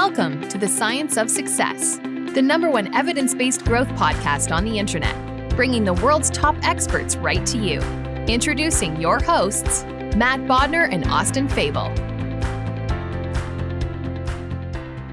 Welcome to the Science of Success, the #1 evidence-based growth podcast on the internet, bringing the world's top experts right to you. Introducing your hosts, Matt Bodner and Austin Fable.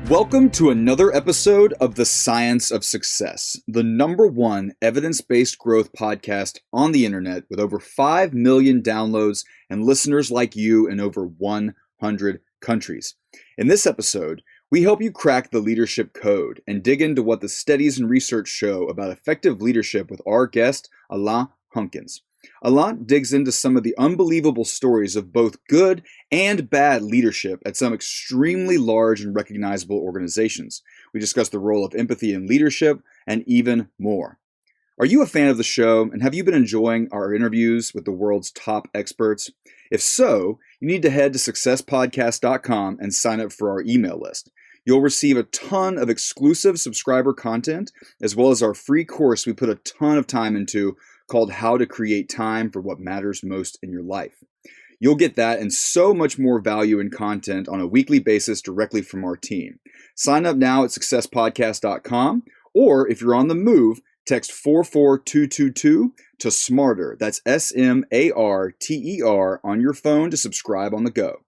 Welcome to another episode of the Science of Success, the #1 evidence-based growth podcast on the internet with over 5 million downloads and listeners like you in over 100 countries. In this episode, we help you crack the leadership code and dig into what the studies and research show about effective leadership with our guest, Alain Hunkins. Alain digs into some of the unbelievable stories of both good and bad leadership at some extremely large and recognizable organizations. We discuss the role of empathy in leadership and even more. Are you a fan of the show, and have you been enjoying our interviews with the world's top experts? If so, you need to head to successpodcast.com and sign up for our email list. You'll receive a ton of exclusive subscriber content, as well as our free course we put a ton of time into called How to Create Time for What Matters Most in Your Life. You'll get that and so much more value and content on a weekly basis directly from our team. Sign up now at successpodcast.com, or if you're on the move, text 44222 to SMARTER. That's SMARTER on your phone to subscribe on the go.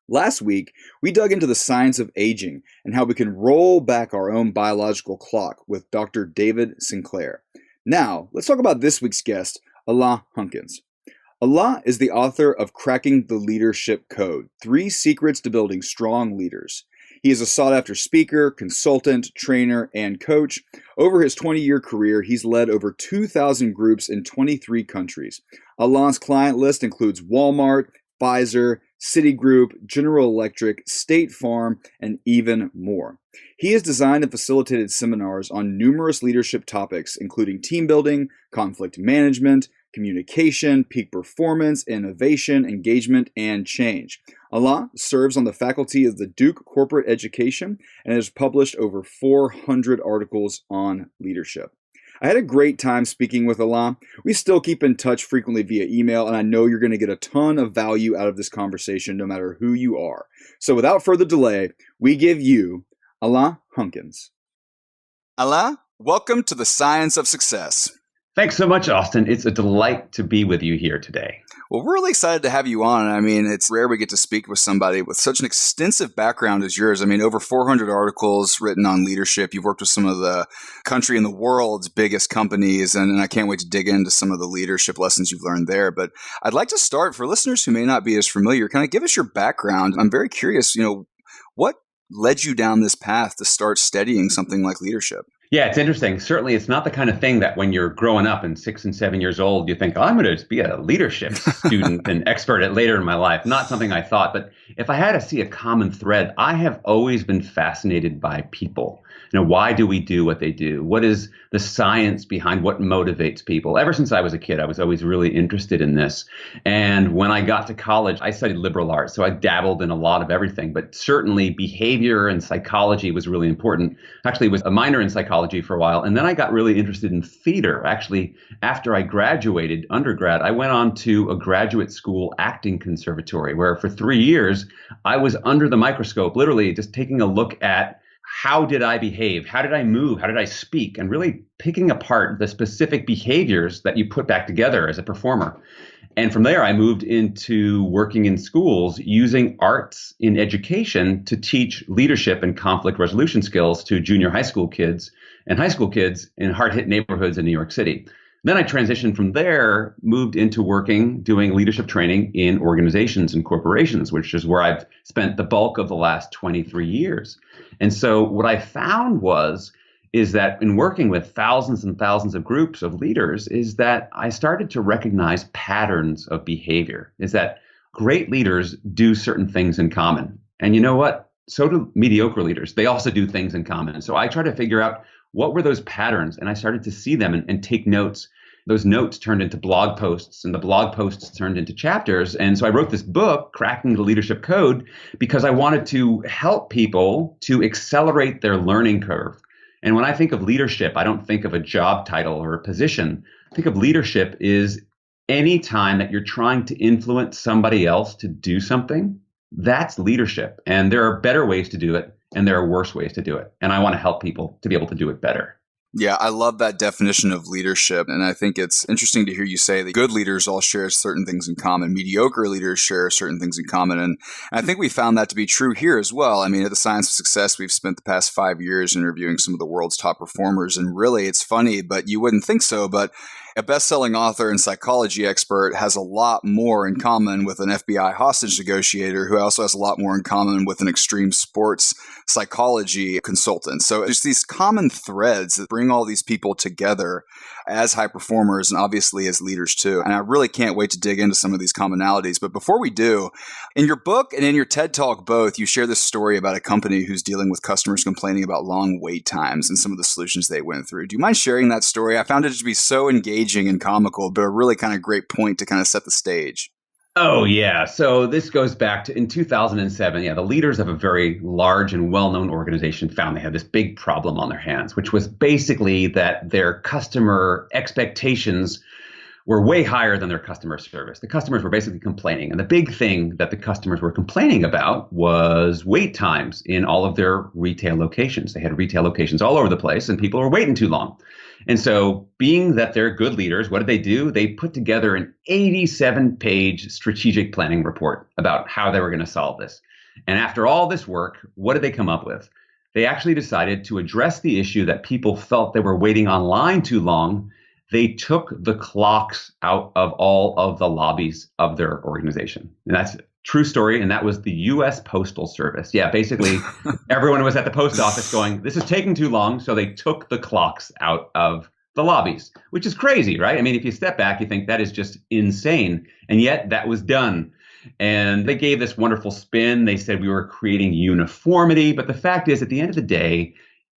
Last week, we dug into the science of aging and how we can roll back our own biological clock with Dr. David Sinclair. Now, let's talk about this week's guest, Alain Hunkins. Alain is the author of Cracking the Leadership Code: 3 Secrets to Building Strong Leaders. He is a sought-after speaker, consultant, trainer, and coach. Over his 20-year career, he's led over 2,000 groups in 23 countries. Alain's client list includes Walmart, Pfizer, Citigroup, General Electric, State Farm, and even more. He has designed and facilitated seminars on numerous leadership topics, including team building, conflict management, communication, peak performance, innovation, engagement, and change. Alain serves on the faculty of the Duke Corporate Education and has published over 400 articles on leadership. I had a great time speaking with Alain. We still keep in touch frequently via email, and I know you're going to get a ton of value out of this conversation no matter who you are. So without further delay, we give you Alain Hunkins. Alain, welcome to the Science of Success. Thanks so much, Austin. It's a delight to be with you here today. Well, we're really excited to have you on. I mean, it's rare we get to speak with somebody with such an extensive background as yours. I mean, over 400 articles written on leadership. You've worked with some of the country and the world's biggest companies, and I can't wait to dig into some of the leadership lessons you've learned there. But I'd like to start, for listeners who may not be as familiar, kind of give us your background. I'm very curious, what led you down this path to start studying something like leadership? Yeah, it's interesting. Certainly, it's not the kind of thing that when you're growing up and 6 and 7 years old, you think, I'm going to be a leadership student and expert at later in my life. Not something I thought. But if I had to see a common thread, I have always been fascinated by people. Why do we do what they do? What is the science behind what motivates people? Ever since I was a kid, I was always really interested in this. And when I got to college, I studied liberal arts. So I dabbled in a lot of everything. But certainly behavior and psychology was really important. Actually, was a minor in psychology for a while. And then I got really interested in theater. Actually, after I graduated undergrad, I went on to a graduate school acting conservatory, where for 3 years, I was under the microscope, literally just taking a look at how did I behave? How did I move? How did I speak? And really picking apart the specific behaviors that you put back together as a performer. And from there, I moved into working in schools using arts in education to teach leadership and conflict resolution skills to junior high school kids and high school kids in hard-hit neighborhoods in New York City. Then I transitioned from there, moved into doing leadership training in organizations and corporations, which is where I've spent the bulk of the last 23 years. And so what I found is that in working with thousands and thousands of groups of leaders, is that I started to recognize patterns of behavior, is that great leaders do certain things in common. And you know what? So do mediocre leaders. They also do things in common. So I try to figure out what were those patterns, and I started to see them and take notes. Those notes turned into blog posts, and the blog posts turned into chapters. And so I wrote this book, Cracking the Leadership Code, because I wanted to help people to accelerate their learning curve. And when I think of leadership, I don't think of a job title or a position. I think of leadership is any time that you're trying to influence somebody else to do something, that's leadership. And there are better ways to do it and there are worse ways to do it. And I want to help people to be able to do it better. Yeah, I love that definition of leadership. And I think it's interesting to hear you say that good leaders all share certain things in common. Mediocre leaders share certain things in common. And I think we found that to be true here as well. I mean, at the Science of Success, we've spent the past 5 years interviewing some of the world's top performers. And really, it's funny, but you wouldn't think so. But a best-selling author and psychology expert has a lot more in common with an FBI hostage negotiator who also has a lot more in common with an extreme sports psychology consultant. So there's these common threads that bring all these people together as high performers and obviously as leaders too. And I really can't wait to dig into some of these commonalities. But before we do, in your book and in your TED Talk both, you share this story about a company who's dealing with customers complaining about long wait times and some of the solutions they went through. Do you mind sharing that story? I found it to be so engaging and comical, but a really kind of great point to kind of set the stage. Oh, yeah. So this goes back to in 2007. Yeah, the leaders of a very large and well-known organization found they had this big problem on their hands, which was basically that their customer expectations were way higher than their customer service. The customers were basically complaining. And the big thing that the customers were complaining about was wait times in all of their retail locations. They had retail locations all over the place and people were waiting too long. And so being that they're good leaders, what did they do? They put together an 87-page strategic planning report about how they were going to solve this. And after all this work, what did they come up with? They actually decided to address the issue that people felt they were waiting online too long. They took the clocks out of all of the lobbies of their organization. And that's a true story. And that was the U.S. Postal Service. Yeah, basically, everyone was at the post office going, this is taking too long. So they took the clocks out of the lobbies, which is crazy, right? I mean, if you step back, you think that is just insane. And yet that was done. And they gave this wonderful spin. They said we were creating uniformity. But the fact is, at the end of the day,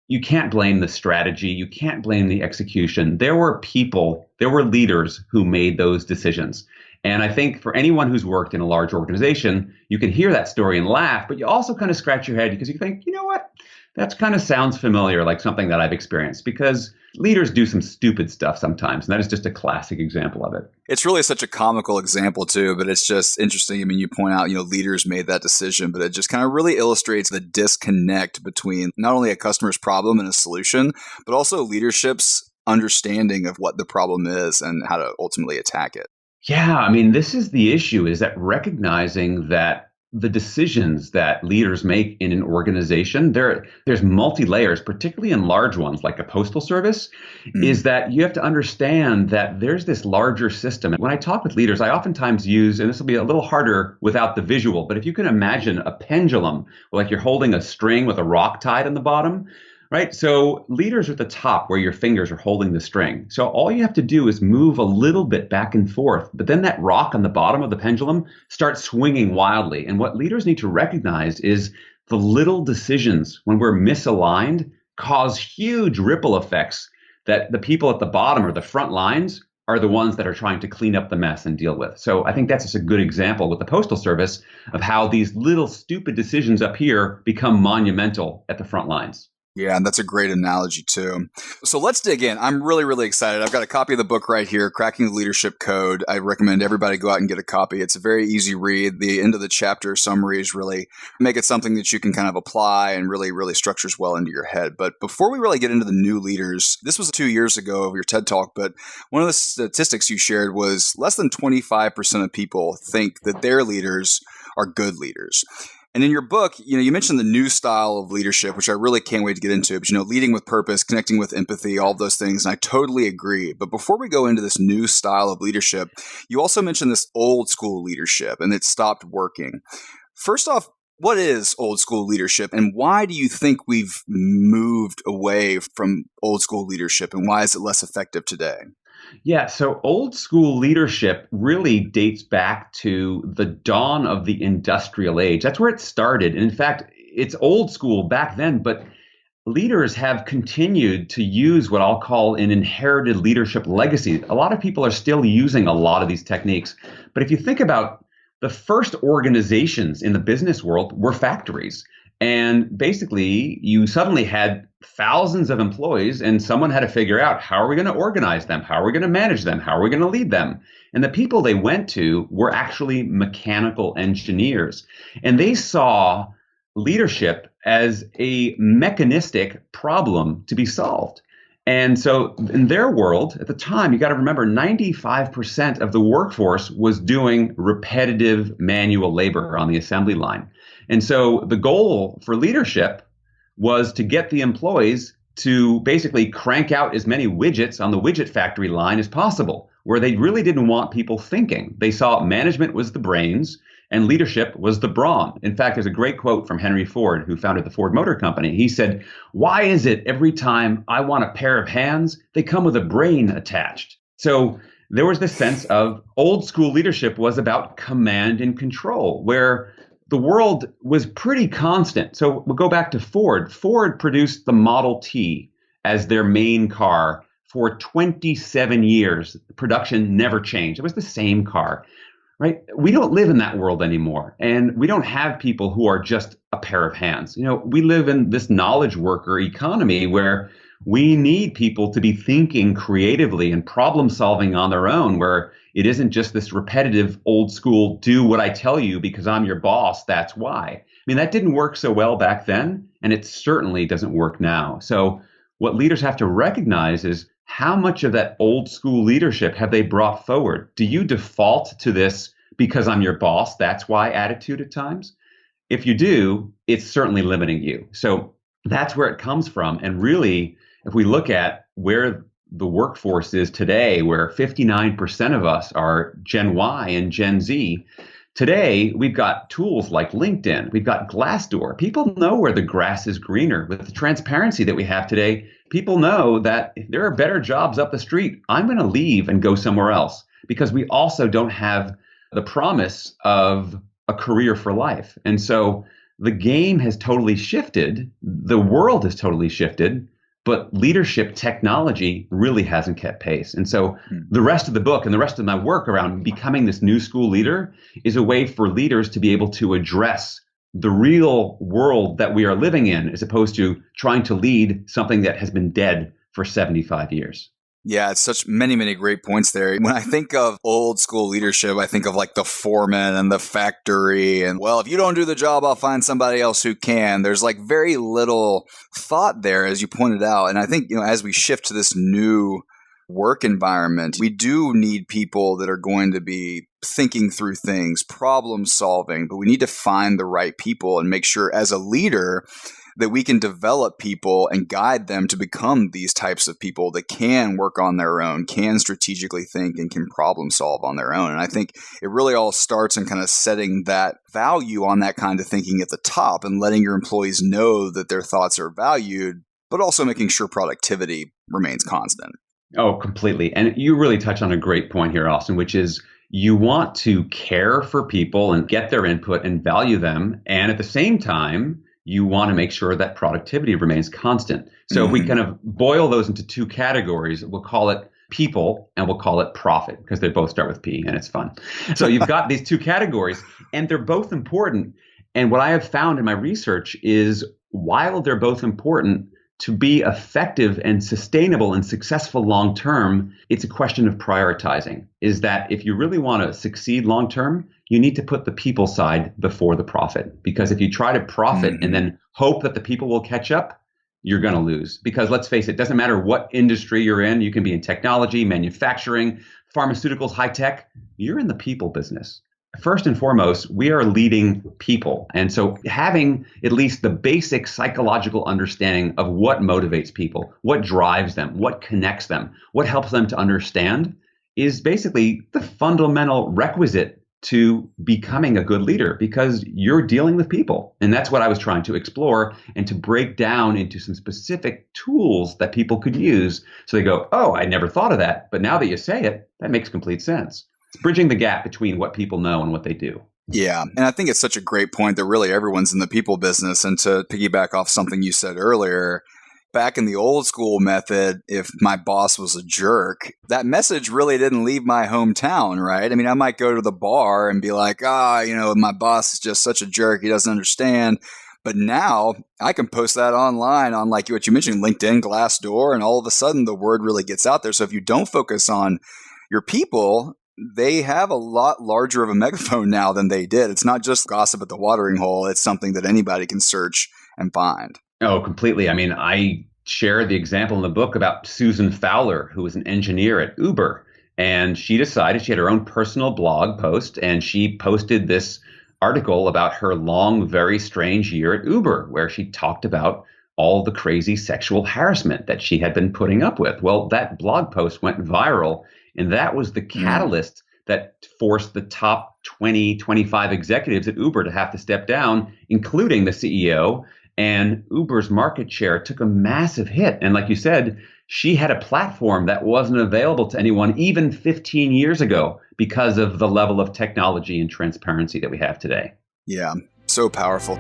you can't blame the strategy. You can't blame the execution. There were people, there were leaders who made those decisions. And I think for anyone who's worked in a large organization, you can hear that story and laugh, but you also kind of scratch your head because you think, you know what? That kind of sounds familiar, like something that I've experienced, because leaders do some stupid stuff sometimes. And that is just a classic example of it. It's really such a comical example too, but it's just interesting. I mean, you point out, leaders made that decision, but it just kind of really illustrates the disconnect between not only a customer's problem and a solution, but also leadership's understanding of what the problem is and how to ultimately attack it. Yeah, I mean, this is the issue, is that recognizing that the decisions that leaders make in an organization, there's multi-layers, particularly in large ones like a postal service, is that you have to understand that there's this larger system. And when I talk with leaders, I oftentimes use, and this will be a little harder without the visual, but if you can imagine a pendulum, like you're holding a string with a rock tied on the bottom, right? So leaders are at the top where your fingers are holding the string. So all you have to do is move a little bit back and forth, but then that rock on the bottom of the pendulum starts swinging wildly. And what leaders need to recognize is the little decisions when we're misaligned cause huge ripple effects that the people at the bottom or the front lines are the ones that are trying to clean up the mess and deal with. So I think that's just a good example with the Postal Service of how these little stupid decisions up here become monumental at the front lines. Yeah, and that's a great analogy too. So let's dig in. I'm really, really excited. I've got a copy of the book right here, Cracking the Leadership Code. I recommend everybody go out and get a copy. It's a very easy read. The end of the chapter summaries really make it something that you can kind of apply and really, really structures well into your head. But before we really get into the new leaders, this was 2 years ago of your TED Talk, but one of the statistics you shared was less than 25% of people think that their leaders are good leaders. And in your book, you mentioned the new style of leadership, which I really can't wait to get into. But, leading with purpose, connecting with empathy, all of those things. And I totally agree. But before we go into this new style of leadership, you also mentioned this old school leadership and it stopped working. First off, what is old school leadership and why do you think we've moved away from old school leadership and why is it less effective today? Yeah, so old school leadership really dates back to the dawn of the industrial age. That's where it started. And in fact, it's old school back then, but leaders have continued to use what I'll call an inherited leadership legacy. A lot of people are still using a lot of these techniques. But if you think about the first organizations in the business world were factories. And basically, you suddenly had thousands of employees and someone had to figure out, how are we going to organize them? How are we going to manage them? How are we going to lead them? And the people they went to were actually mechanical engineers. And they saw leadership as a mechanistic problem to be solved. And so in their world at the time, you got to remember 95% of the workforce was doing repetitive manual labor on the assembly line. And so the goal for leadership was to get the employees to basically crank out as many widgets on the widget factory line as possible, where they really didn't want people thinking. They saw management was the brains and leadership was the brawn. In fact, there's a great quote from Henry Ford, who founded the Ford Motor Company. He said, "Why is it every time I want a pair of hands, they come with a brain attached?" So there was this sense of old school leadership was about command and control, where the world was pretty constant. So we'll go back to Ford. Ford produced the Model T as their main car for 27 years. Production never changed. It was the same car. Right? We don't live in that world anymore. And we don't have people who are just a pair of hands. We live in this knowledge worker economy where we need people to be thinking creatively and problem solving on their own, where it isn't just this repetitive old school, do what I tell you because I'm your boss, that's why. I mean, that didn't work so well back then, and it certainly doesn't work now. So what leaders have to recognize is, how much of that old school leadership have they brought forward? Do you default to this because I'm your boss, that's why attitude at times? If you do, it's certainly limiting you. So that's where it comes from. And really, if we look at where the workforce is today, where 59% of us are Gen Y and Gen Z, today we've got tools like LinkedIn, we've got Glassdoor. People know where the grass is greener. With the transparency that we have today, people know that if there are better jobs up the street, I'm going to leave and go somewhere else, because we also don't have the promise of a career for life. And so the game has totally shifted. The world has totally shifted, but leadership technology really hasn't kept pace. And so the rest of the book and the rest of my work around becoming this new school leader is a way for leaders to be able to address the real world that we are living in, as opposed to trying to lead something that has been dead for 75 years. Yeah, it's such many, many great points there. When I think of old school leadership, I think of like the foreman and the factory. And, well, if you don't do the job, I'll find somebody else who can. There's like very little thought there, as you pointed out. And I think, as we shift to this new work environment, we do need people that are going to be thinking through things, problem solving, but we need to find the right people and make sure as a leader that we can develop people and guide them to become these types of people that can work on their own, can strategically think, and can problem solve on their own. And I think it really all starts in kind of setting that value on that kind of thinking at the top and letting your employees know that their thoughts are valued, but also making sure productivity remains constant. Oh, completely. And you really touch on a great point here, Austin, which is you want to care for people and get their input and value them. And at the same time, you want to make sure that productivity remains constant. So if we kind of boil those into two categories, we'll call it people and we'll call it profit, because they both start with P and it's fun. So you've got these two categories and they're both important. And what I have found in my research is, while they're both important, to be effective and sustainable and successful long term, it's a question of prioritizing. Is that if you really want to succeed long term, you need to put the people side before the profit. Because if you try to profit and then hope that the people will catch up, you're going to lose. Because let's face it, doesn't matter what industry you're in. You can be in technology, manufacturing, pharmaceuticals, high tech. You're in the people business. First and foremost, we are leading people. And so having at least the basic psychological understanding of what motivates people, what drives them, what connects them, what helps them to understand, is basically the fundamental requisite to becoming a good leader, because you're dealing with people. And that's what I was trying to explore and to break down into some specific tools that people could use. So they go, oh, I never thought of that. But now that you say it, that makes complete sense. It's bridging the gap between what people know and what they do. Yeah. And I think it's such a great point that really everyone's in the people business. And to piggyback off something you said earlier, back in the old school method, if my boss was a jerk, that message really didn't leave my hometown, right? I mean, I might go to the bar and be like, my boss is just such a jerk. He doesn't understand. But now I can post that online on, like what you mentioned, LinkedIn, Glassdoor, and all of a sudden the word really gets out there. So if you don't focus on your people, they have a lot larger of a megaphone now than they did. It's not just gossip at the watering hole. It's something that anybody can search and find. Oh, completely. I mean, I share the example in the book about Susan Fowler, who was an engineer at Uber. And she decided she had her own personal blog post, and she posted this article about her long, very strange year at Uber, where she talked about all the crazy sexual harassment that she had been putting up with. Well, that blog post went viral, and that was the catalyst that forced the top 20, 25 executives at Uber to have to step down, including the CEO. And Uber's market share took a massive hit. And like you said, she had a platform that wasn't available to anyone even 15 years ago because of the level of technology and transparency that we have today. Yeah, so powerful.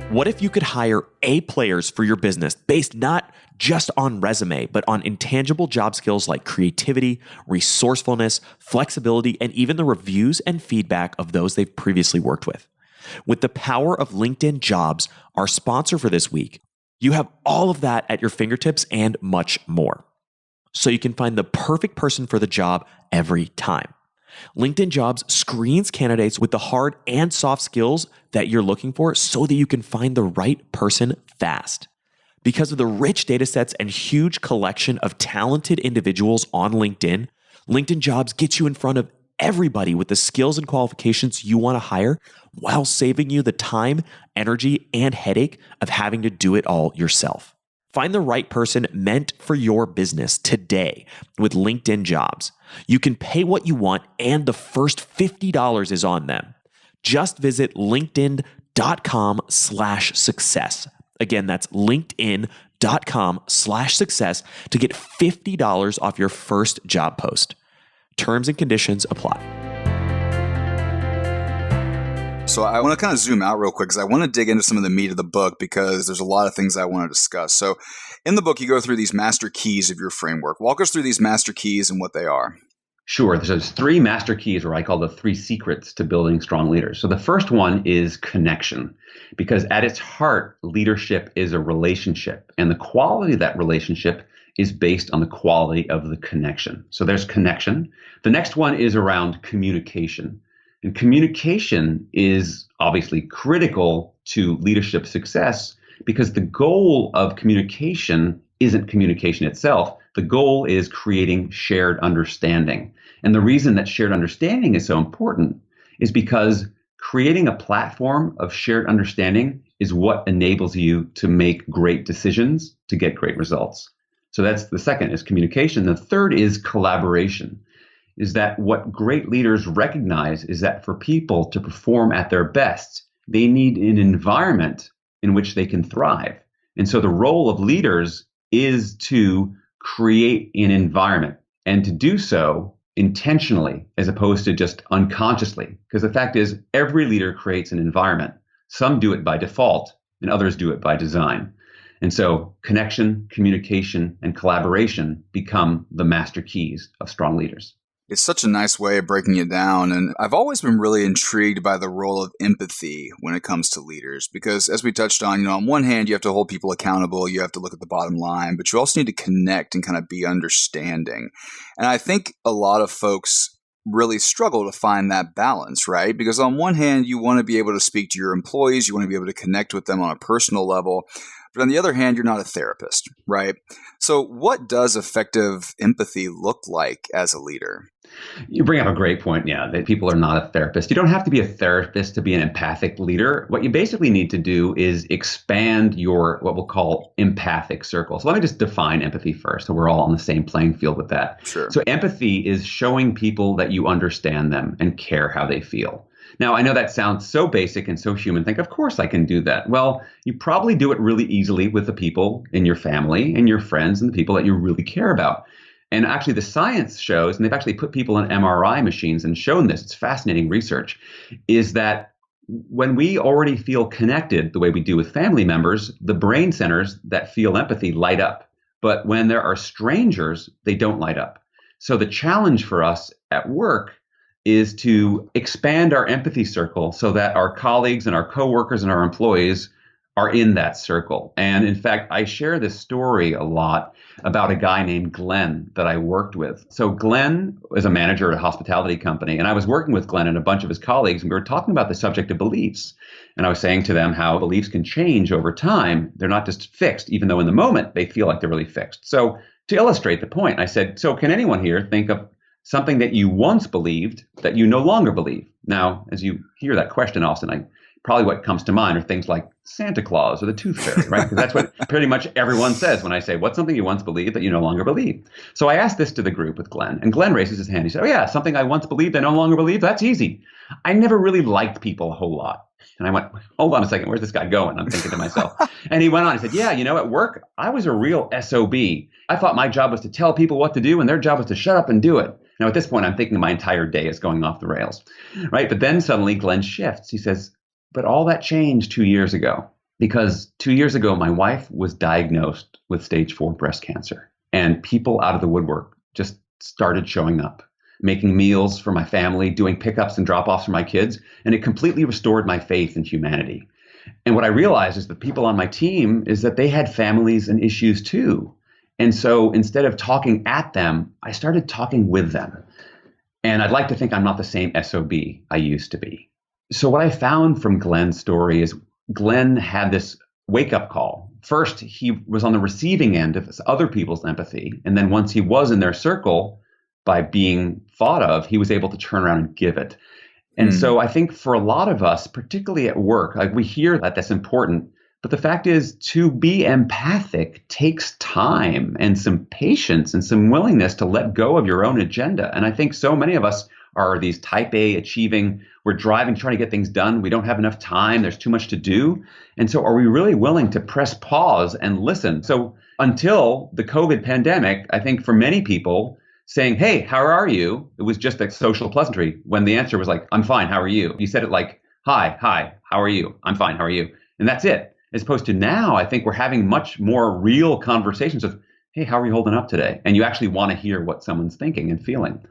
What if you could hire A players for your business based not just on resume, but on intangible job skills like creativity, resourcefulness, flexibility, and even the reviews and feedback of those they've previously worked with? With the power of LinkedIn Jobs, our sponsor for this week, you have all of that at your fingertips and much more. So you can find the perfect person for the job every time. LinkedIn Jobs screens candidates with the hard and soft skills that you're looking for so that you can find the right person fast. Because of the rich data sets and huge collection of talented individuals on LinkedIn, LinkedIn Jobs gets you in front of everybody with the skills and qualifications you want to hire while saving you the time, energy, and headache of having to do it all yourself. Find the right person meant for your business today with LinkedIn Jobs. You can pay what you want, and the first $50 is on them. Just visit linkedin.com/success. Again, that's linkedin.com/success to get $50 off your first job post. Terms and conditions apply. So I want to kind of zoom out real quick because I want to dig into some of the meat of the book because there's a lot of things I want to discuss. So in the book, you go through these master keys of your framework. Walk us through these master keys and what they are. Sure. There's 3 master keys, or I call the 3 secrets to building strong leaders. So the first one is connection, because at its heart, leadership is a relationship, and the quality of that relationship is based on the quality of the connection. So there's connection. The next one is around communication. And communication is obviously critical to leadership success because the goal of communication isn't communication itself. The goal is creating shared understanding. And the reason that shared understanding is so important is because creating a platform of shared understanding is what enables you to make great decisions to get great results. So that's the second is communication. The third is collaboration. Is that what great leaders recognize is that for people to perform at their best, they need an environment in which they can thrive. And so the role of leaders is to create an environment and to do so intentionally as opposed to just unconsciously. Because the fact is, every leader creates an environment. Some do it by default and others do it by design. And so connection, communication, and collaboration become the master keys of strong leaders. It's such a nice way of breaking it down. And I've always been really intrigued by the role of empathy when it comes to leaders, because as we touched on, on one hand, you have to hold people accountable. You have to look at the bottom line, but you also need to connect and kind of be understanding. And I think a lot of folks really struggle to find that balance, right? Because on one hand, you want to be able to speak to your employees. You want to be able to connect with them on a personal level. But on the other hand, you're not a therapist, right? So what does effective empathy look like as a leader? You bring up a great point, that people are not a therapist. You don't have to be a therapist to be an empathic leader. What you basically need to do is expand your what we'll call empathic circles. So let me just define empathy first, so we're all on the same playing field with that. Sure. So empathy is showing people that you understand them and care how they feel. Now, I know that sounds so basic and so human. Think, of course I can do that. Well, you probably do it really easily with the people in your family and your friends and the people that you really care about. And actually, the science shows, and they've actually put people in MRI machines and shown this, it's fascinating research, is that when we already feel connected the way we do with family members, the brain centers that feel empathy light up. But when there are strangers, they don't light up. So the challenge for us at work is to expand our empathy circle so that our colleagues and our coworkers and our employees are in that circle. And in fact, I share this story a lot about a guy named Glenn that I worked with. So Glenn is a manager at a hospitality company, and I was working with Glenn and a bunch of his colleagues, and we were talking about the subject of beliefs. And I was saying to them how beliefs can change over time. They're not just fixed, even though in the moment they feel like they're really fixed. So to illustrate the point, I said, so can anyone here think of something that you once believed that you no longer believe? Now, as you hear that question, Austin, probably what comes to mind are things like Santa Claus or the Tooth Fairy, right? Because that's what pretty much everyone says when I say, what's something you once believed that you no longer believe? So I asked this to the group with Glenn, and Glenn raises his hand. He said, oh yeah, something I once believed I no longer believe? That's easy. I never really liked people a whole lot. And I went, hold on a second, where's this guy going? I'm thinking to myself. And he went on, he said, yeah, at work, I was a real SOB. I thought my job was to tell people what to do, and their job was to shut up and do it. Now, at this point, I'm thinking my entire day is going off the rails, right? But then suddenly Glenn shifts. He says, but all that changed 2 years ago, because 2 years ago, my wife was diagnosed with stage 4 breast cancer, and people out of the woodwork just started showing up, making meals for my family, doing pickups and drop-offs for my kids, and it completely restored my faith in humanity. And what I realized is the people on my team is that they had families and issues too. And so instead of talking at them, I started talking with them. And I'd like to think I'm not the same SOB I used to be. So what I found from Glenn's story is Glenn had this wake-up call. First, he was on the receiving end of other people's empathy. And then once he was in their circle, by being thought of, he was able to turn around and give it. And so I think for a lot of us, particularly at work, like we hear that that's important. But the fact is, to be empathic takes time and some patience and some willingness to let go of your own agenda. And I think so many of us are these type A achieving, we're driving, trying to get things done. We don't have enough time. There's too much to do. And so are we really willing to press pause and listen? So until the COVID pandemic, I think for many people, saying, hey, how are you? It was just a social pleasantry when the answer was like, I'm fine, how are you? You said it like, hi, how are you? I'm fine, how are you? And that's it. As opposed to now, I think we're having much more real conversations of, hey, how are you holding up today? And you actually want to hear what someone's thinking and feeling.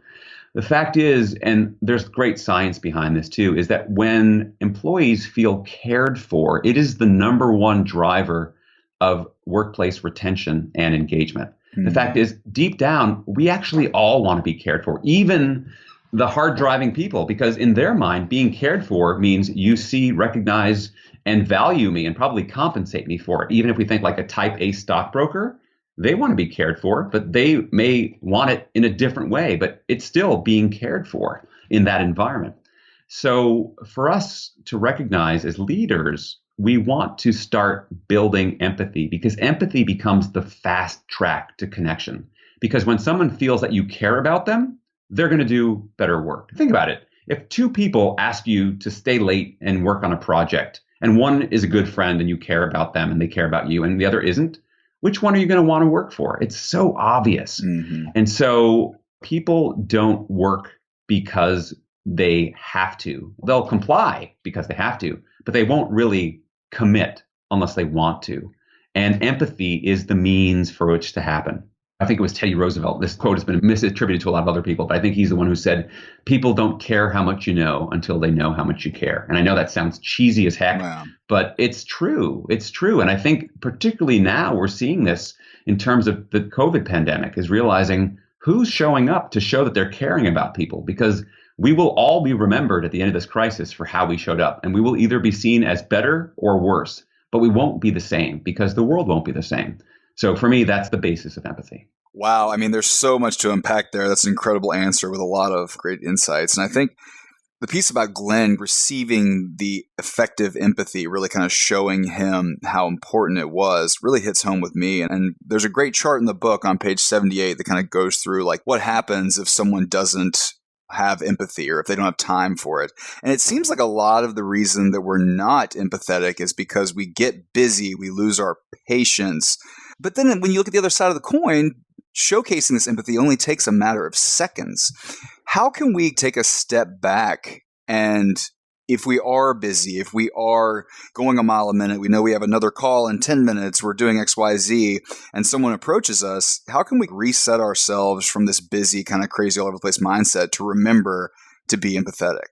The fact is, and there's great science behind this too, is that when employees feel cared for, it is the number one driver of workplace retention and engagement. The fact is, deep down, we actually all want to be cared for, even the hard driving people, because in their mind, being cared for means you see, recognize, and value me and probably compensate me for it. Even if we think like a type A stockbroker, they want to be cared for, but they may want it in a different way, but it's still being cared for in that environment. So for us to recognize as leaders, we want to start building empathy, because empathy becomes the fast track to connection. Because when someone feels that you care about them, they're going to do better work. Think about it. If two people ask you to stay late and work on a project, and one is a good friend and you care about them and they care about you, and the other isn't, which one are you going to want to work for? It's so obvious. And so people don't work because they have to. They'll comply because they have to, but they won't really commit unless they want to. And empathy is the means for which to happen. I think it was Teddy Roosevelt. This quote has been misattributed to a lot of other people, but I think he's the one who said, people don't care how much you know until they know how much you care. And I know that sounds cheesy as heck, but it's true. It's true. And I think particularly now we're seeing this in terms of the COVID pandemic, is realizing who's showing up to show that they're caring about people, because we will all be remembered at the end of this crisis for how we showed up. And we will either be seen as better or worse, but we won't be the same because the world won't be the same. So for me, that's the basis of empathy. Wow. I mean, there's so much to unpack there. That's an incredible answer with a lot of great insights. And I think the piece about Glenn receiving the effective empathy, really kind of showing him how important it was, really hits home with me. And there's a great chart in the book on page 78 that kind of goes through like what happens if someone doesn't have empathy or if they don't have time for it. And it seems like a lot of the reason that we're not empathetic is because we get busy, we lose our patience. But then when you look at the other side of the coin, showcasing this empathy only takes a matter of seconds. How can we take a step back, and if we are busy, if we are going a mile a minute, we know we have another call in 10 minutes, we're doing XYZ, and someone approaches us, how can we reset ourselves from this busy, kind of crazy all over the place mindset to remember to be empathetic?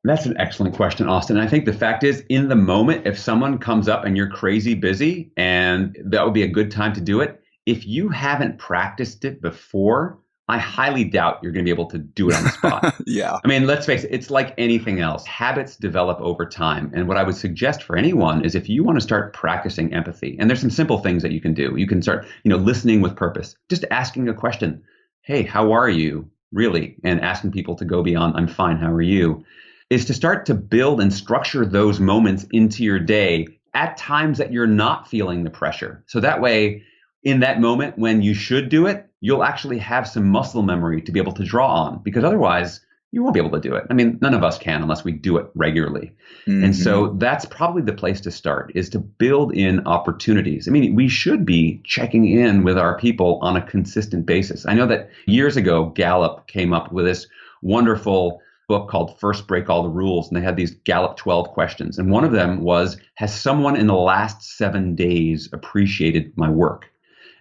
That's an excellent question, Austin. I think the fact is, in the moment, if someone comes up and you're crazy busy, and that would be a good time to do it, if you haven't practiced it before, I highly doubt you're going to be able to do it on the spot. Yeah. I mean, let's face it, it's like anything else. Habits develop over time. And what I would suggest for anyone is if you want to start practicing empathy, and there's some simple things that you can do. You can start, listening with purpose, just asking a question. Hey, how are you? Really? And asking people to go beyond, I'm fine, how are you? Is to start to build and structure those moments into your day at times that you're not feeling the pressure. So that way, in that moment when you should do it, you'll actually have some muscle memory to be able to draw on, because otherwise you won't be able to do it. I mean, none of us can unless we do it regularly. Mm-hmm. And so that's probably the place to start, is to build in opportunities. I mean, we should be checking in with our people on a consistent basis. I know that years ago, Gallup came up with this wonderful book called First Break All the Rules. And they had these Gallup 12 questions. And one of them was, has someone in the last 7 days appreciated my work?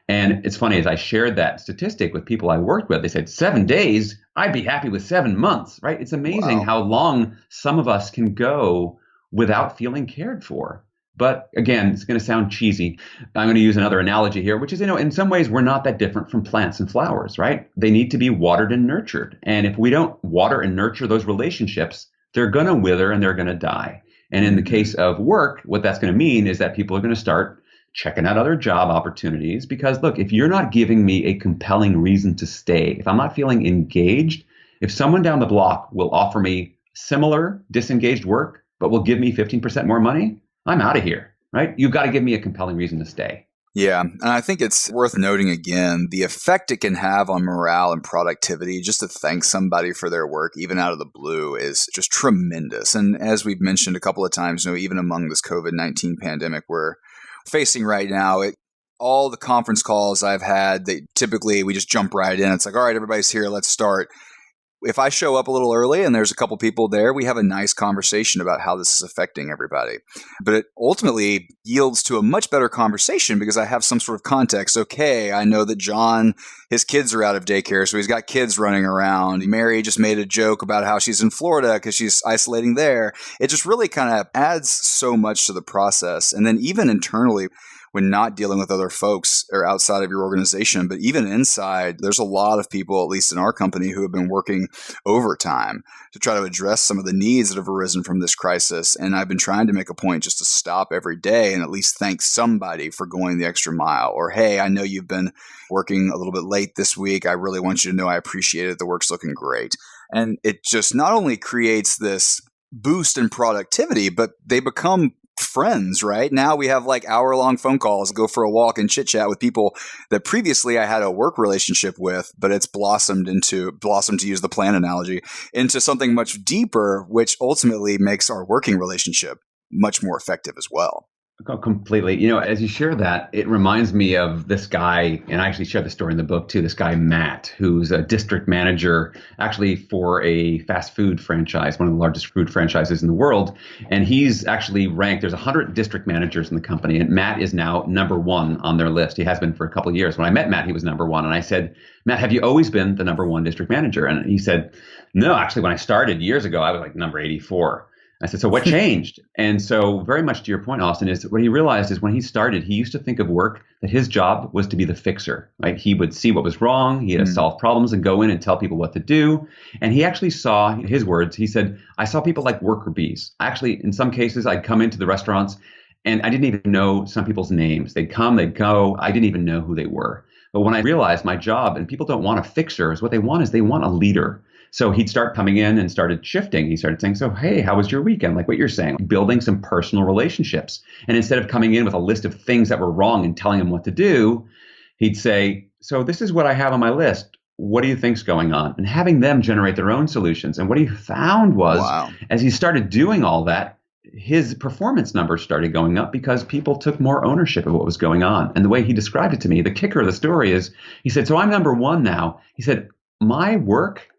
And it's funny, as I shared that statistic with people I worked with, they said, 7 days, I'd be happy with 7 months, right? It's amazing how long some of us can go without feeling cared for. But again, it's going to sound cheesy. I'm going to use another analogy here, which is, in some ways, we're not that different from plants and flowers, right? They need to be watered and nurtured. And if we don't water and nurture those relationships, they're going to wither and they're going to die. And in the case of work, what that's going to mean is that people are going to start checking out other job opportunities, because look, if you're not giving me a compelling reason to stay, if I'm not feeling engaged, if someone down the block will offer me similar disengaged work, but will give me 15% more money, I'm out of here, right? You've got to give me a compelling reason to stay. Yeah. And I think it's worth noting again, the effect it can have on morale and productivity, just to thank somebody for their work, even out of the blue, is just tremendous. And as we've mentioned a couple of times, even among this COVID-19 pandemic we're facing right now, all the conference calls I've had, typically we just jump right in. It's like, all right, everybody's here, let's start. If I show up a little early and there's a couple people there, we have a nice conversation about how this is affecting everybody. But it ultimately yields to a much better conversation because I have some sort of context. Okay, I know that John, his kids are out of daycare, so he's got kids running around. Mary just made a joke about how she's in Florida because she's isolating there. It just really kind of adds so much to the process. And then even internally, when not dealing with other folks or outside of your organization, but even inside, there's a lot of people, at least in our company, who have been working overtime to try to address some of the needs that have arisen from this crisis. And I've been trying to make a point just to stop every day and at least thank somebody for going the extra mile. Or, hey, I know you've been working a little bit late this week. I really want you to know I appreciate it. The work's looking great. And it just not only creates this boost in productivity, but they become friends, right? Now we have like hour-long phone calls, go for a walk and chit-chat with people that previously I had a work relationship with, but it's blossomed, to use the plant analogy, into something much deeper, which ultimately makes our working relationship much more effective as well. Completely. As you share that, it reminds me of this guy, and I actually share the story in the book too, this guy, Matt, who's a district manager actually for a fast food franchise, one of the largest food franchises in the world. And he's actually ranked, there's 100 district managers in the company, and Matt is now number one on their list. He has been for a couple of years. When I met Matt, he was number one. And I said, Matt, have you always been the number one district manager? And he said, no, actually, when I started years ago, I was like number 84. I said, so what changed? And so very much to your point, Austin, is what he realized is when he started, he used to think of work that his job was to be the fixer, right? He would see what was wrong. He had to solve problems and go in and tell people what to do. And he actually saw, his words, he said, I saw people like worker bees. Actually, in some cases, I'd come into the restaurants and I didn't even know some people's names. They'd come, they'd go. I didn't even know who they were. But when I realized my job, and people don't want a fixer, is what they want is they want a leader. So he'd start coming in and started shifting. He started saying, so, hey, how was your weekend? Like what you're saying, building some personal relationships. And instead of coming in with a list of things that were wrong and telling him what to do, he'd say, so this is what I have on my list. What do you think's going on? And having them generate their own solutions. And what he found was, as he started doing all that, his performance numbers started going up because people took more ownership of what was going on. And the way he described it to me, the kicker of the story is, he said, so I'm number one now. He said, my work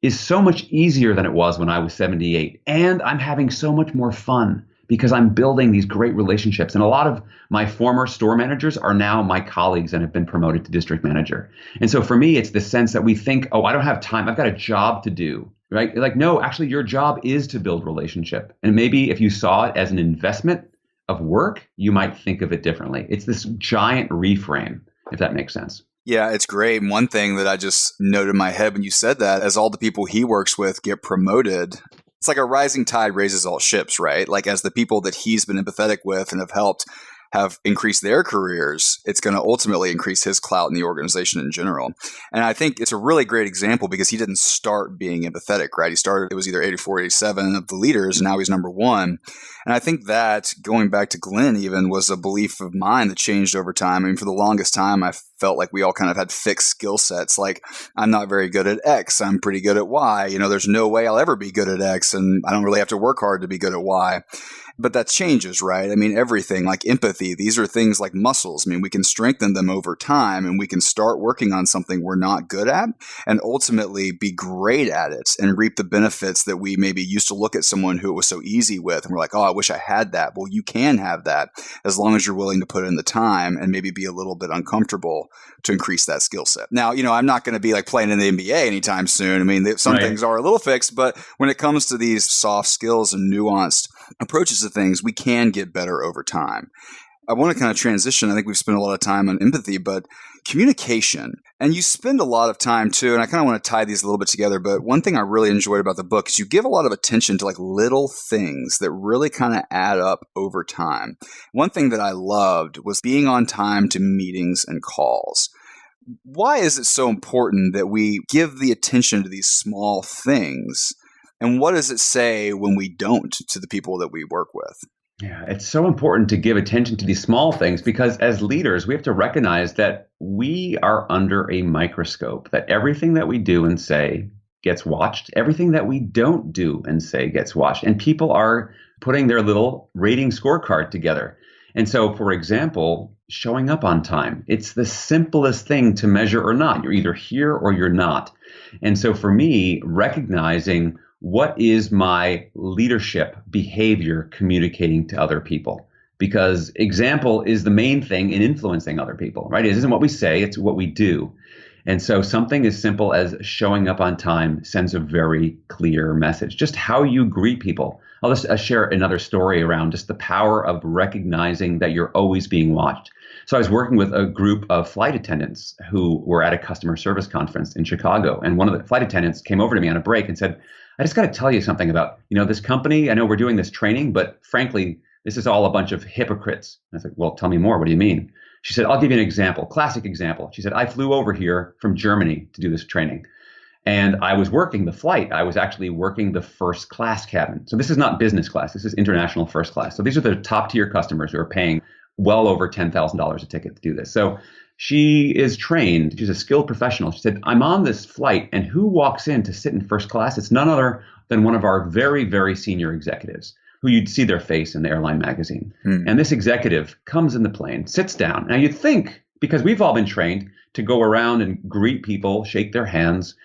is so much easier than it was when I was 78. And I'm having so much more fun because I'm building these great relationships. And a lot of my former store managers are now my colleagues and have been promoted to district manager. And so for me, it's the sense that we think, oh, I don't have time. I've got a job to do, right? Like, no, actually, your job is to build relationship. And maybe if you saw it as an investment of work, you might think of it differently. It's this giant reframe, if that makes sense. Yeah, it's great. And one thing that I just noted in my head when you said that, as all the people he works with get promoted, it's like a rising tide raises all ships, right? Like as the people that he's been empathetic with and have helped have increased their careers, it's going to ultimately increase his clout in the organization in general. And I think it's a really great example because he didn't start being empathetic, right? He started, it was either 84, 87 of the leaders, and now he's number one. And I think that, going back to Glenn even, was a belief of mine that changed over time. I mean, for the longest time, I felt like we all kind of had fixed skill sets. Like, I'm not very good at X. I'm pretty good at Y. You know, there's no way I'll ever be good at X, and I don't really have to work hard to be good at Y. But that changes, right? I mean, everything like empathy, these are things like muscles. I mean, we can strengthen them over time, and we can start working on something we're not good at and ultimately be great at it and reap the benefits that we maybe used to look at someone who it was so easy with. And we're like, oh, I wish I had that. Well, you can have that as long as you're willing to put in the time and maybe be a little bit uncomfortable to increase that skill set. Now, you know, I'm not going to be like playing in the NBA anytime soon. I mean, some things are a little fixed, but when it comes to these soft skills and nuanced approaches to things, we can get better over time. I want to kind of transition. I think we've spent a lot of time on empathy, but communication. And you spend a lot of time too, and I kind of want to tie these a little bit together, but one thing I really enjoyed about the book is you give a lot of attention to like little things that really kind of add up over time. One thing that I loved was being on time to meetings and calls. Why is it so important that we give the attention to these small things? And what does it say when we don't to the people that we work with? Yeah, it's so important to give attention to these small things because as leaders, we have to recognize that we are under a microscope, that everything that we do and say gets watched. Everything that we don't do and say gets watched. And people are putting their little rating scorecard together. And so, for example, showing up on time, it's the simplest thing to measure or not. You're either here or you're not. And so for me, recognizing what is my leadership behavior communicating to other people? Because example is the main thing in influencing other people, right? It isn't what we say, it's what we do. And so something as simple as showing up on time sends a very clear message. Just how you greet people. I'll just share another story around just the power of recognizing that you're always being watched. So I was working with a group of flight attendants who were at a customer service conference in Chicago. And one of the flight attendants came over to me on a break and said, I just got to tell you something about, this company. I know we're doing this training, but frankly, this is all a bunch of hypocrites. And I said, well, tell me more. What do you mean? She said, I'll give you an example, classic example. She said, I flew over here from Germany to do this training. And I was working the flight. I was actually working the first class cabin. So this is not business class. This is international first class. So these are the top tier customers who are paying well over $10,000 a ticket to do this. So she is trained. She's a skilled professional. She said, I'm on this flight, and who walks in to sit in first class? It's none other than one of our very, very senior executives who you'd see their face in the airline magazine. And this executive comes in the plane, sits down. Now you'd think, because we've all been trained to go around and greet people, shake their hands,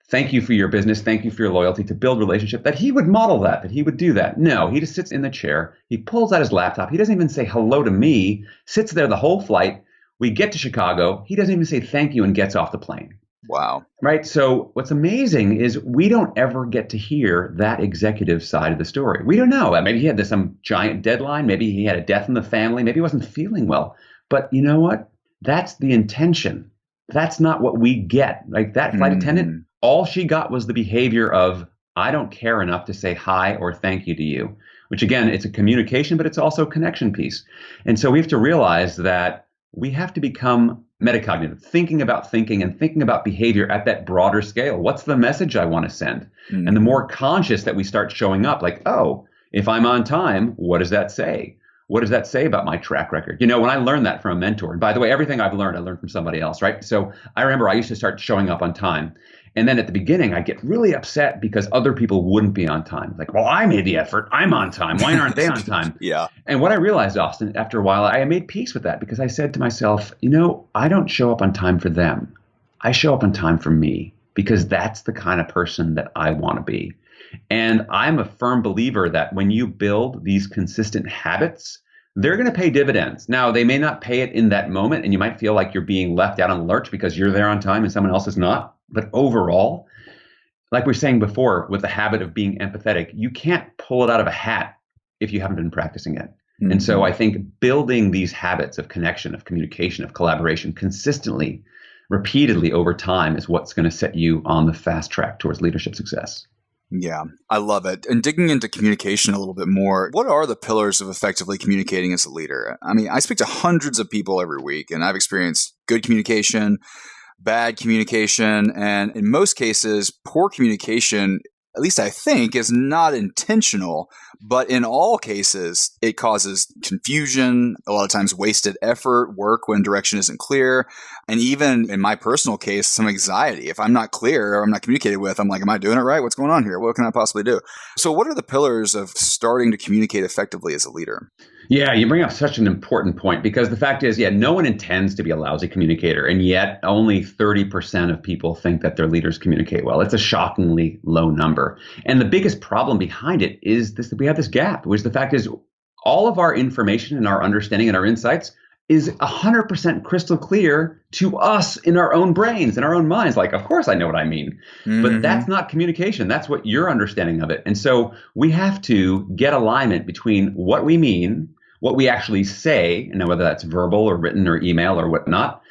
thank you for your business, thank you for your loyalty, to build relationship, that he would model that he would do that. No, he just sits in the chair. He pulls out his laptop. He doesn't even say hello to me, sits there the whole flight. We get to Chicago. He doesn't even say thank you and gets off the plane. Wow. Right. So what's amazing is we don't ever get to hear that executive side of the story. We don't know. Maybe he had some giant deadline. Maybe he had a death in the family. Maybe he wasn't feeling well. But you know what? That's the intention. That's not what we get. Like that flight attendant, all she got was the behavior of, I don't care enough to say hi or thank you to you, which again, it's a communication, but it's also a connection piece. And so we have to realize that we have to become metacognitive, thinking about thinking and thinking about behavior at that broader scale. What's the message I want to send? And the more conscious that we start showing up, like, oh, if I'm on time, what does that say? What does that say about my track record? When I learned that from a mentor, and by the way, everything I've learned, I learned from somebody else, right? So I remember I used to start showing up on time. And then at the beginning, I get really upset because other people wouldn't be on time. Like, well, I made the effort. I'm on time. Why aren't they on time? Yeah. And what I realized, Austin, after a while, I made peace with that because I said to myself, I don't show up on time for them. I show up on time for me because that's the kind of person that I want to be. And I'm a firm believer that when you build these consistent habits, they're going to pay dividends. Now, they may not pay it in that moment, and you might feel like you're being left out on the lurch because you're there on time and someone else is not. But overall, like we were saying before, with the habit of being empathetic, you can't pull it out of a hat if you haven't been practicing it. Mm-hmm. And so I think building these habits of connection, of communication, of collaboration consistently, repeatedly over time is what's going to set you on the fast track towards leadership success. Yeah, I love it. And digging into communication a little bit more, what are the pillars of effectively communicating as a leader? I mean, I speak to hundreds of people every week, and I've experienced good communication, bad communication, and in most cases, poor communication, at least I think, is not intentional, but in all cases, it causes confusion, a lot of times wasted effort, work when direction isn't clear, and even in my personal case, some anxiety. If I'm not clear or I'm not communicated with, I'm like, am I doing it right? What's going on here? What can I possibly do? So what are the pillars of starting to communicate effectively as a leader? Yeah, you bring up such an important point because the fact is, no one intends to be a lousy communicator. And yet only 30% of people think that their leaders communicate well. It's a shockingly low number. And the biggest problem behind it is this, that we have this gap, which the fact is all of our information and our understanding and our insights is 100% crystal clear to us in our own brains, in our own minds. Like, of course I know what I mean, but that's not communication. That's what your understanding of it. And so we have to get alignment between what we mean, what we actually say, and whether that's verbal or written or email or whatnot,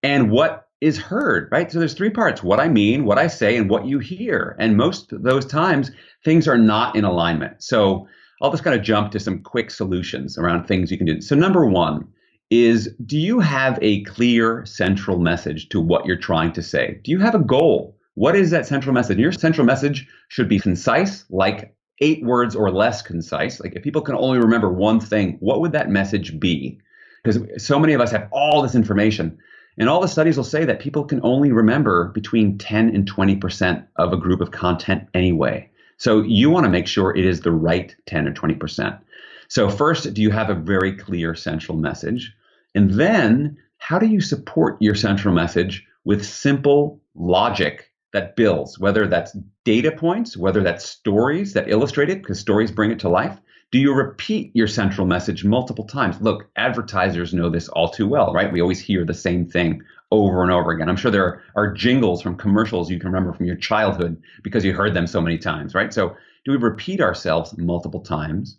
and what is heard, right? So there's three parts: what I mean, what I say, and what you hear. And most of those times, things are not in alignment. So I'll just kind of jump to some quick solutions around things you can do. So number one is, do you have a clear central message to what you're trying to say? Do you have a goal? What is that central message? Your central message should be concise, like 8 words or less concise. Like if people can only remember one thing, what would that message be? Because so many of us have all this information, and all the studies will say that people can only remember between 10 and 20% of a group of content anyway. So you want to make sure it is the right 10 or 20%. So first, do you have a very clear central message? And then how do you support your central message with simple logic that builds, whether that's data points, whether that's stories that illustrate it, because stories bring it to life? Do you repeat your central message multiple times? Look, advertisers know this all too well, right? We always hear the same thing over and over again. I'm sure there are jingles from commercials you can remember from your childhood because you heard them so many times, right? So do we repeat ourselves multiple times?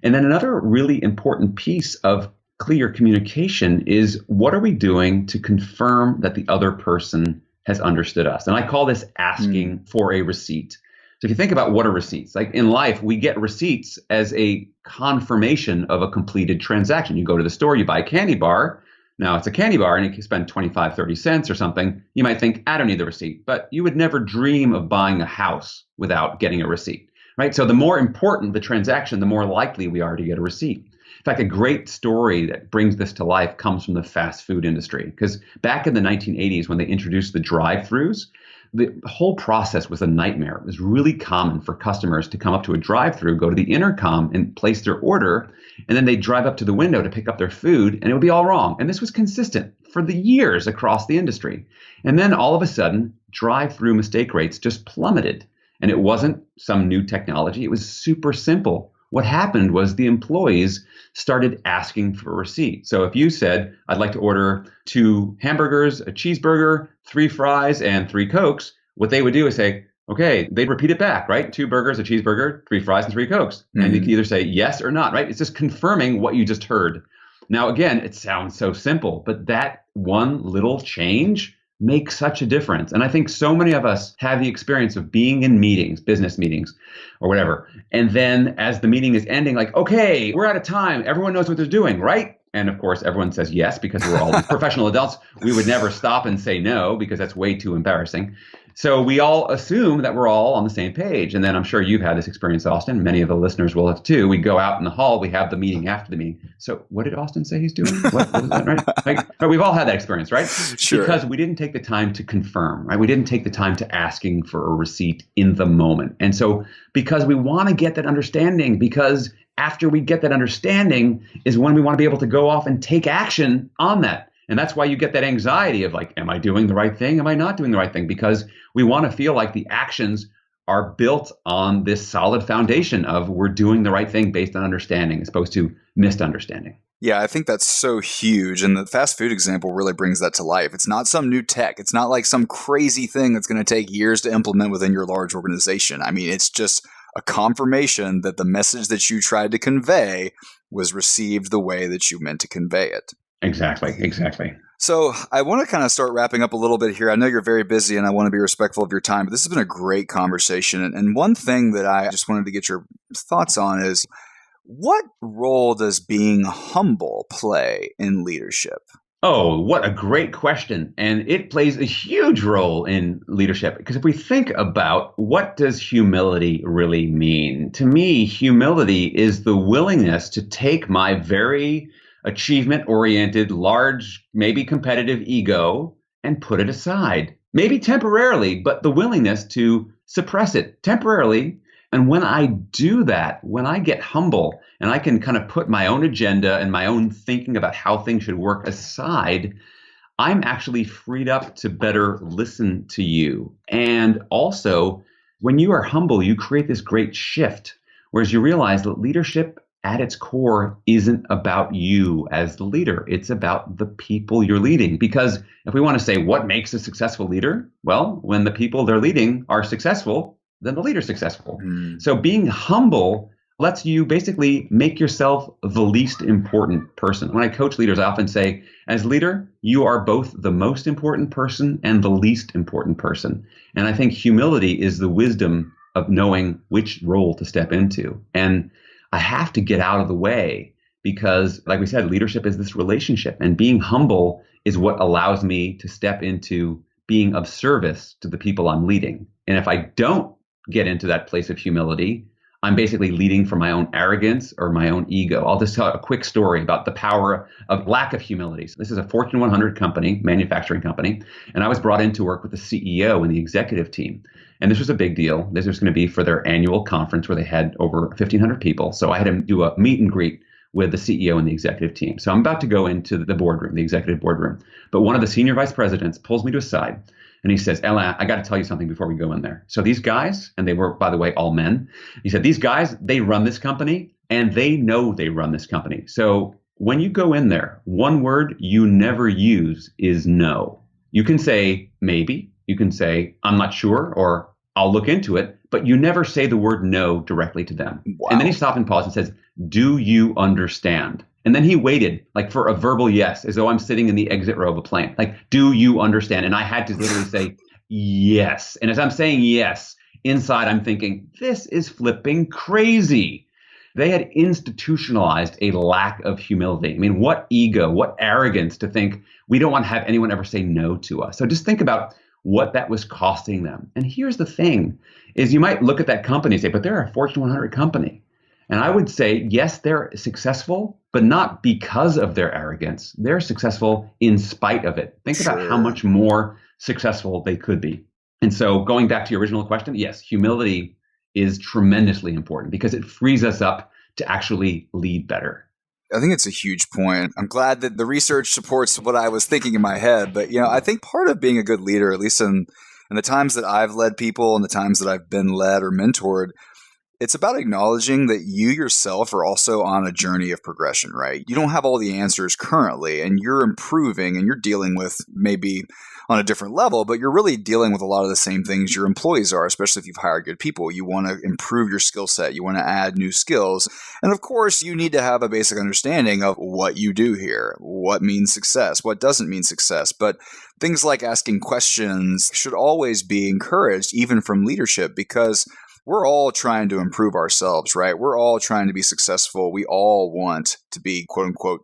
And then another really important piece of clear communication is, what are we doing to confirm that the other person has understood us? And I call this asking for a receipt. So if you think about what are receipts, like in life, we get receipts as a confirmation of a completed transaction. You go to the store, you buy a candy bar. Now it's a candy bar and you can spend 25, 30 cents or something. You might think, I don't need the receipt, but you would never dream of buying a house without getting a receipt, right? So the more important the transaction, the more likely we are to get a receipt. In fact, a great story that brings this to life comes from the fast food industry, because back in the 1980s, when they introduced the drive-thrus, the whole process was a nightmare. It was really common for customers to come up to a drive-thru, go to the intercom and place their order, and then they'd drive up to the window to pick up their food, and it would be all wrong. And this was consistent for the years across the industry. And then all of a sudden, drive-thru mistake rates just plummeted. And it wasn't some new technology. It was super simple. What happened was the employees started asking for a receipt. So if you said, I'd like to order 2 hamburgers, a cheeseburger, 3 fries, and 3 Cokes, what they would do is say, okay, they'd repeat it back, right? 2 burgers, a cheeseburger, 3 fries, and 3 Cokes. Mm-hmm. And you can either say yes or not, right? It's just confirming what you just heard. Now, again, it sounds so simple, but that one little change makes such a difference. And I think so many of us have the experience of being in meetings, business meetings or whatever. And then as the meeting is ending, like, okay, we're out of time. Everyone knows what they're doing, right? And of course, everyone says yes, because we're all professional adults. We would never stop and say no, because that's way too embarrassing. So we all assume that we're all on the same page. And then I'm sure you've had this experience, Austin. Many of the listeners will have too. We go out in the hall, we have the meeting after the meeting. So what did Austin say he's doing? What was that, right? Like, we've all had that experience, right? Sure. Because we didn't take the time to confirm, right? We didn't take the time to asking for a receipt in the moment. And so because we want to get that understanding, because after we get that understanding is when we want to be able to go off and take action on that. And that's why you get that anxiety of like, am I doing the right thing? Am I not doing the right thing? Because we want to feel like the actions are built on this solid foundation of we're doing the right thing based on understanding as opposed to misunderstanding. Yeah, I think that's so huge. And the fast food example really brings that to life. It's not some new tech. It's not like some crazy thing that's going to take years to implement within your large organization. I mean, it's just a confirmation that the message that you tried to convey was received the way that you meant to convey it. Exactly. So I want to kind of start wrapping up a little bit here. I know you're very busy and I want to be respectful of your time, but this has been a great conversation. And one thing that I just wanted to get your thoughts on is, what role does being humble play in leadership? Oh, what a great question. And it plays a huge role in leadership. Because if we think about what does humility really mean? To me, humility is the willingness to take my very achievement-oriented, large, maybe competitive ego and put it aside. Maybe temporarily, but the willingness to suppress it temporarily. And when I do that, when I get humble and I can kind of put my own agenda and my own thinking about how things should work aside, I'm actually freed up to better listen to you. And also, when you are humble, you create this great shift, whereas you realize that leadership at its core isn't about you as the leader. It's about the people you're leading. Because if we want to say what makes a successful leader, well, when the people they're leading are successful, then the leader's successful. So being humble lets you basically make yourself the least important person. When I coach leaders, I often say, as leader, you are both the most important person and the least important person. And I think humility is the wisdom of knowing which role to step into. And I have to get out of the way because, like we said, leadership is this relationship, and being humble is what allows me to step into being of service to the people I'm leading. And if I don't get into that place of humility, I'm basically leading from my own arrogance or my own ego. I'll just tell a quick story about the power of lack of humility. So this is a Fortune 100 company, manufacturing company, and I was brought in to work with the CEO and the executive team. And this was a big deal. This was going to be for their annual conference where they had over 1,500 people. So I had to do a meet and greet with the CEO and the executive team. So I'm about to go into the boardroom, the executive boardroom. But one of the senior vice presidents pulls me to a side and he says, Alain, I got to tell you something before we go in there. So these guys, and they were, by the way, all men, he said, these guys, they run this company and they know they run this company. So when you go in there, one word you never use is no. You can say maybe, you can say I'm not sure, or I'll look into it, but you never say the word no directly to them. Wow. And then he stopped and paused and says, do you understand? And then he waited like for a verbal yes, as though I'm sitting in the exit row of a plane. Like, do you understand? And I had to literally say yes. And as I'm saying yes, inside I'm thinking, this is flipping crazy. They had institutionalized a lack of humility. I mean, what ego, what arrogance to think we don't want to have anyone ever say no to us. So just think about what that was costing them. And here's the thing, is you might look at that company and say, but they're a Fortune 100 company. And I would say, yes, they're successful, but not because of their arrogance. They're successful in spite of it. Think about how much more successful they could be. And so going back to your original question, yes, humility is tremendously important because it frees us up to actually lead better. I think it's a huge point. I'm glad that the research supports what I was thinking in my head. But, I think part of being a good leader, at least in the times that I've led people and the times that I've been led or mentored, it's about acknowledging that you yourself are also on a journey of progression, right? You don't have all the answers currently, and you're improving and you're dealing with maybe on a different level, but you're really dealing with a lot of the same things your employees are, especially if you've hired good people. You want to improve your skill set. You want to add new skills. And of course, you need to have a basic understanding of what you do here, what means success, what doesn't mean success. But things like asking questions should always be encouraged, even from leadership, because we're all trying to improve ourselves, right? We're all trying to be successful. We all want to be, quote unquote,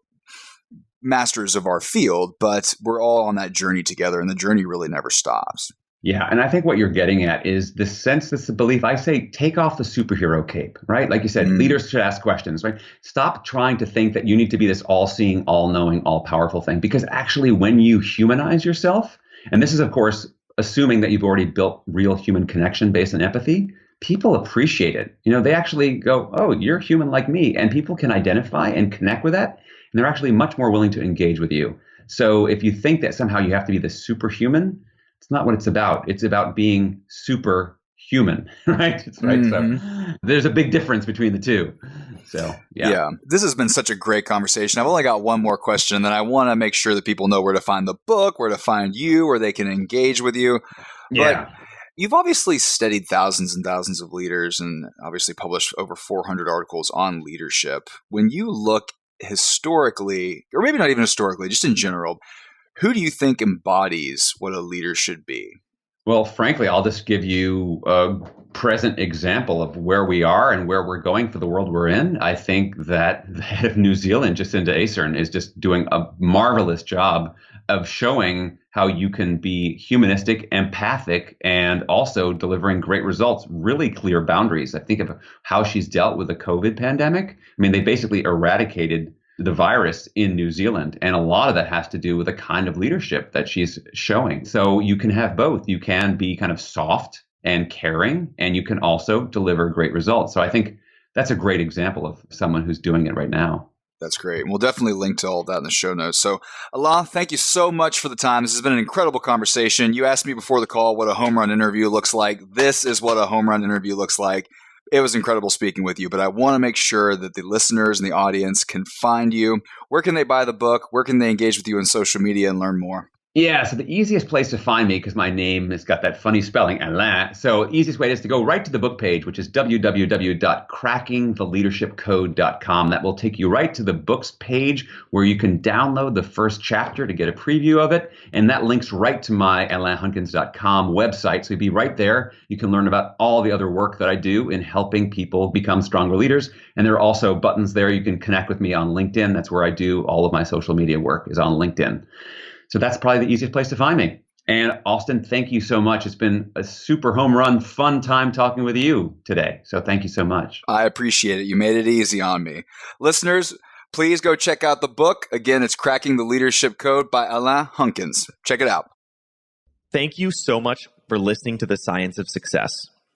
masters of our field, but we're all on that journey together, and the journey really never stops. Yeah, and I think what you're getting at is the sense, this belief. I say take off the superhero cape, right? Like you said, leaders should ask questions, right? Stop trying to think that you need to be this all-seeing, all-knowing, all-powerful thing, because actually when you humanize yourself, and this is, of course, assuming that you've already built real human connection based on empathy, people appreciate it. They actually go, oh, you're human like me. And people can identify and connect with that. And they're actually much more willing to engage with you. So if you think that somehow you have to be the superhuman, it's not what it's about. It's about being super human, right? So there's a big difference between the two. So, yeah. This has been such a great conversation. I've only got one more question, and then I want to make sure that people know where to find the book, where to find you, where they can engage with you. Yeah. But you've obviously studied thousands and thousands of leaders and obviously published over 400 articles on leadership. When you look historically, or maybe not even historically, just in general, who do you think embodies what a leader should be? Well, frankly, I'll just give you a present example of where we are and where we're going for the world we're in. I think that the head of New Zealand, Jacinda Ardern, is just doing a marvelous job of showing how you can be humanistic, empathic, and also delivering great results, really clear boundaries. I think of how she's dealt with the COVID pandemic. I mean, they basically eradicated the virus in New Zealand. And a lot of that has to do with the kind of leadership that she's showing. So you can have both. You can be kind of soft and caring, and you can also deliver great results. So I think that's a great example of someone who's doing it right now. That's great. We'll definitely link to all of that in the show notes. So, Alain, thank you so much for the time. This has been an incredible conversation. You asked me before the call what a home run interview looks like. This is what a home run interview looks like. It was incredible speaking with you, but I want to make sure that the listeners and the audience can find you. Where can they buy the book? Where can they engage with you on social media and learn more? Yeah, so the easiest place to find me, because my name has got that funny spelling, Alain. So easiest way is to go right to the book page, which is www.crackingtheleadershipcode.com. That will take you right to the books page where you can download the first chapter to get a preview of it. And that links right to my AlainHunkins.com website. So you'll be right there. You can learn about all the other work that I do in helping people become stronger leaders. And there are also buttons there. You can connect with me on LinkedIn. That's where I do all of my social media work, is on LinkedIn. So that's probably the easiest place to find me. And Austin, thank you so much. It's been a super home run, fun time talking with you today. So thank you so much. I appreciate it. You made it easy on me. Listeners, please go check out the book. Again, it's Cracking the Leadership Code by Alain Hunkins. Check it out. Thank you so much for listening to The Science of Success.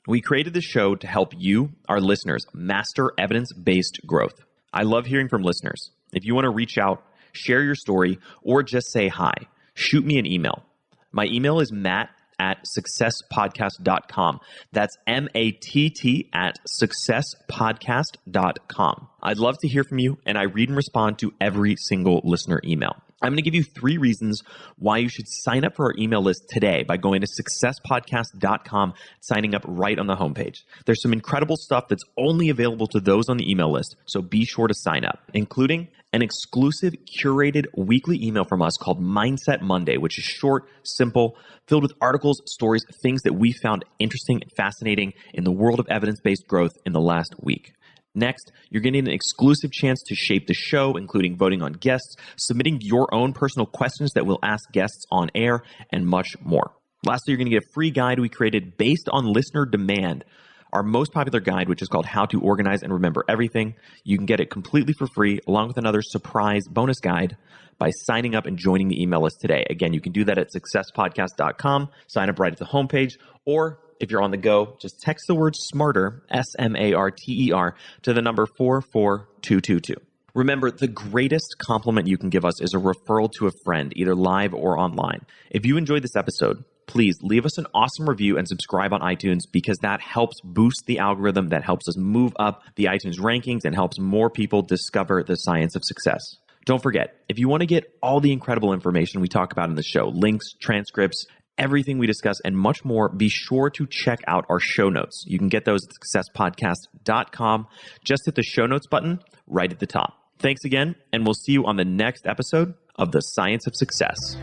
We created this show to help you, our listeners, master evidence-based growth. I love hearing from listeners. If you want to reach out, share your story, or just say hi, shoot me an email. My email is matt@successpodcast.com. That's matt@successpodcast.com. I'd love to hear from you, and I read and respond to every single listener email. I'm going to give you 3 reasons why you should sign up for our email list today by going to successpodcast.com, signing up right on the homepage. There's some incredible stuff that's only available to those on the email list, so be sure to sign up, including an exclusive curated weekly email from us called Mindset Monday, which is short, simple, filled with articles, stories, things that we found interesting and fascinating in the world of evidence-based growth in the last week. Next, you're getting an exclusive chance to shape the show, including voting on guests, submitting your own personal questions that we'll ask guests on air, and much more. Lastly, you're going to get a free guide we created based on listener demand, our most popular guide, which is called How to Organize and Remember Everything. You can get it completely for free, along with another surprise bonus guide by signing up and joining the email list today. Again, you can do that at successpodcast.com, sign up right at the homepage, or if you're on the go, just text the word SMARTER, SMARTER, to the number 44222. Remember, the greatest compliment you can give us is a referral to a friend, either live or online. If you enjoyed this episode, please leave us an awesome review and subscribe on iTunes, because that helps boost the algorithm, that helps us move up the iTunes rankings, and helps more people discover the science of success. Don't forget, if you want to get all the incredible information we talk about in the show, links, transcripts, everything we discuss, and much more, be sure to check out our show notes. You can get those at successpodcast.com. Just hit the show notes button right at the top. Thanks again, and we'll see you on the next episode of The Science of Success.